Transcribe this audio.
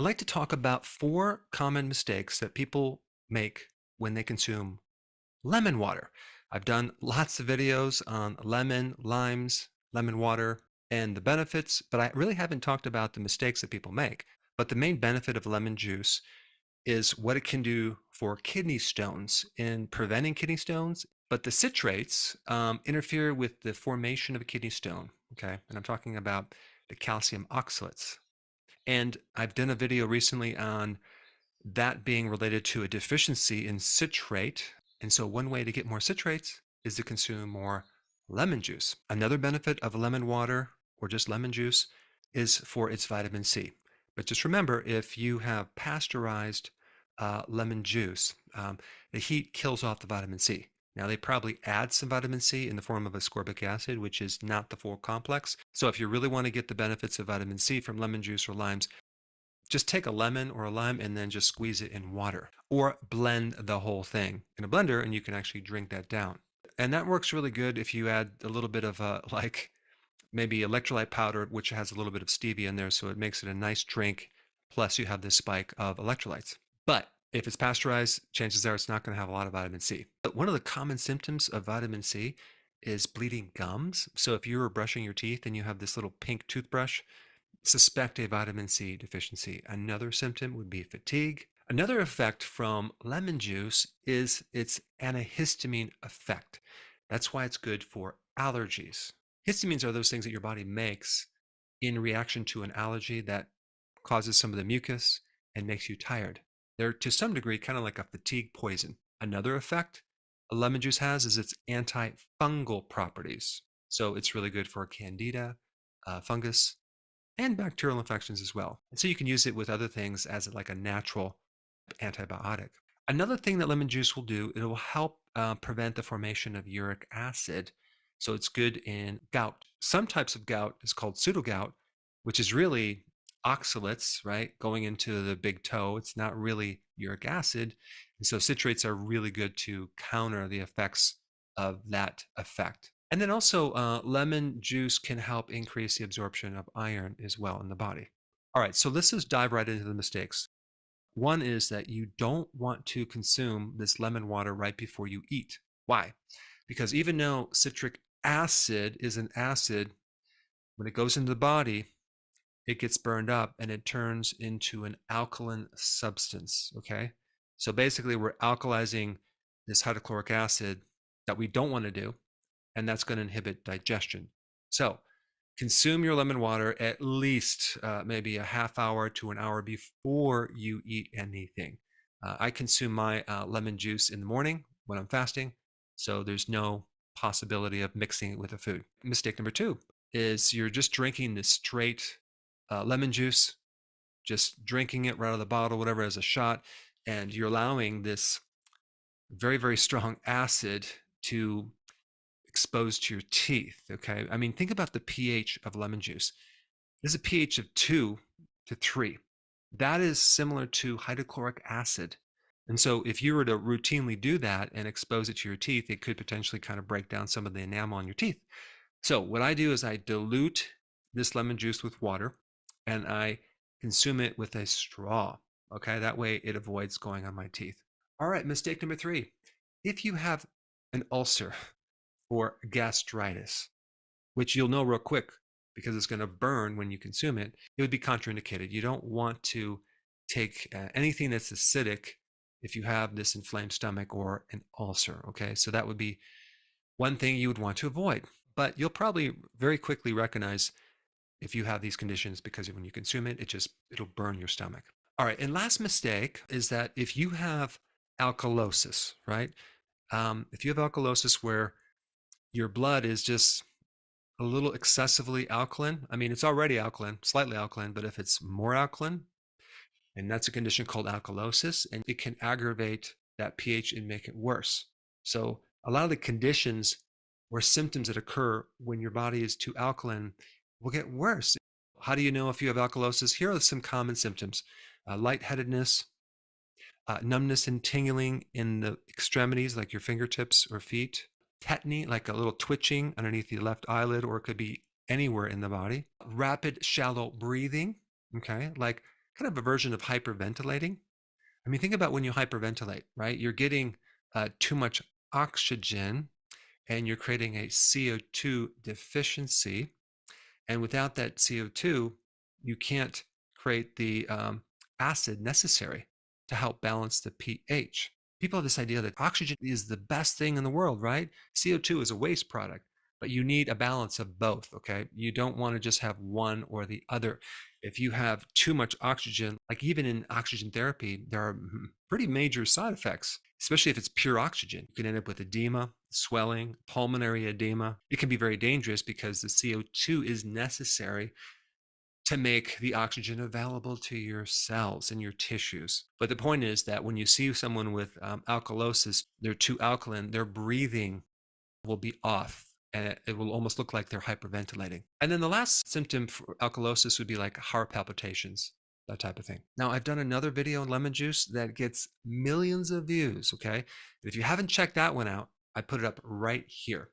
I'd like to talk about 4 common mistakes that people make when they consume lemon water. I've done lots of videos on lemon, limes, lemon water, and the benefits, but I really haven't talked about the mistakes that people make. But the main benefit of lemon juice is what it can do for kidney stones in preventing kidney stones. But the citrates interfere with the formation of a kidney stone. Okay. And I'm talking about the calcium oxalates. And I've done a video recently on that being related to a deficiency in citrate. And so one way to get more citrates is to consume more lemon juice. Another benefit of lemon water or just lemon juice is for its vitamin C. But just remember, if you have pasteurized lemon juice, the heat kills off the vitamin C. Now, they probably add some vitamin C in the form of ascorbic acid, which is not the full complex. So if you really want to get the benefits of vitamin C from lemon juice or limes, just take a lemon or a lime and then just squeeze it in water or blend the whole thing in a blender and you can actually drink that down. And that works really good if you add a little bit of like maybe electrolyte powder, which has a little bit of stevia in there. So it makes it a nice drink. Plus you have this spike of electrolytes. But if it's pasteurized, chances are it's not going to have a lot of vitamin C. But one of the common symptoms of vitamin C is bleeding gums. So if you're brushing your teeth and you have this little pink toothbrush, suspect a vitamin C deficiency. Another symptom would be fatigue. Another effect from lemon juice is its antihistamine effect. That's why it's good for allergies. Histamines are those things that your body makes in reaction to an allergy that causes some of the mucus and makes you tired. They're to some degree kind of like a fatigue poison. Another effect a lemon juice has is its anti-fungal properties. So it's really good for candida, fungus, and bacterial infections as well. And so you can use it with other things as like a natural antibiotic. Another thing that lemon juice will do, it will help prevent the formation of uric acid. So it's good in gout. Some types of gout is called pseudogout, which is really oxalates, right, going into the big toe. It's not really uric acid. And so citrates are really good to counter the effects of that effect. And then also, lemon juice can help increase the absorption of iron as well in the body. All right, so let's just dive right into the mistakes. One is that you don't want to consume this lemon water right before you eat. Why? Because even though citric acid is an acid, when it goes into the body, it gets burned up and it turns into an alkaline substance. Okay. So basically, we're alkalizing this hydrochloric acid that we don't want to do, and that's going to inhibit digestion. So consume your lemon water at least maybe a half hour to an hour before you eat anything. I consume my lemon juice in the morning when I'm fasting, so there's no possibility of mixing it with a food. Mistake number 2 is you're just drinking this straight lemon juice, just drinking it right out of the bottle, whatever, as a shot, and you're allowing this very, very strong acid to exposed to your teeth. Okay. I mean, think about the pH of lemon juice. There's a pH of 2 to 3. That is similar to hydrochloric acid. And so if you were to routinely do that and expose it to your teeth, it could potentially kind of break down some of the enamel on your teeth. So what I do is I dilute this lemon juice with water and I consume it with a straw. Okay. That way it avoids going on my teeth. All right. Mistake number 3. If you have an ulcer, or gastritis, which you'll know real quick because it's going to burn when you consume it, it would be contraindicated. You don't want to take anything that's acidic if you have this inflamed stomach or an ulcer. Okay, so that would be one thing you would want to avoid. But you'll probably very quickly recognize if you have these conditions because when you consume it, it'll burn your stomach. All right, and last mistake is that if you have alkalosis, right? If you have alkalosis where your blood is just a little excessively alkaline. I mean, it's already alkaline, slightly alkaline, but if it's more alkaline, and that's a condition called alkalosis, and it can aggravate that pH and make it worse. So a lot of the conditions or symptoms that occur when your body is too alkaline will get worse. How do you know if you have alkalosis? Here are some common symptoms: lightheadedness, numbness and tingling in the extremities, like your fingertips or feet, tetany, like a little twitching underneath the left eyelid, or it could be anywhere in the body, rapid, shallow breathing, okay, like kind of a version of hyperventilating. I mean, think about when you hyperventilate, right? You're getting too much oxygen and you're creating a CO2 deficiency. And without that CO2, you can't create the acid necessary to help balance the pH. People have this idea that oxygen is the best thing in the world, right? CO2 is a waste product, but you need a balance of both, okay? You don't want to just have one or the other. If you have too much oxygen, like even in oxygen therapy, there are pretty major side effects, especially if it's pure oxygen. You can end up with edema, swelling, pulmonary edema. It can be very dangerous because the CO2 is necessary to make the oxygen available to your cells and your tissues. But the point is that when you see someone with alkalosis, they're too alkaline, their breathing will be off and it will almost look like they're hyperventilating. And then the last symptom for alkalosis would be like heart palpitations, that type of thing. Now, I've done another video on lemon juice that gets millions of views, okay? If you haven't checked that one out, I put it up right here.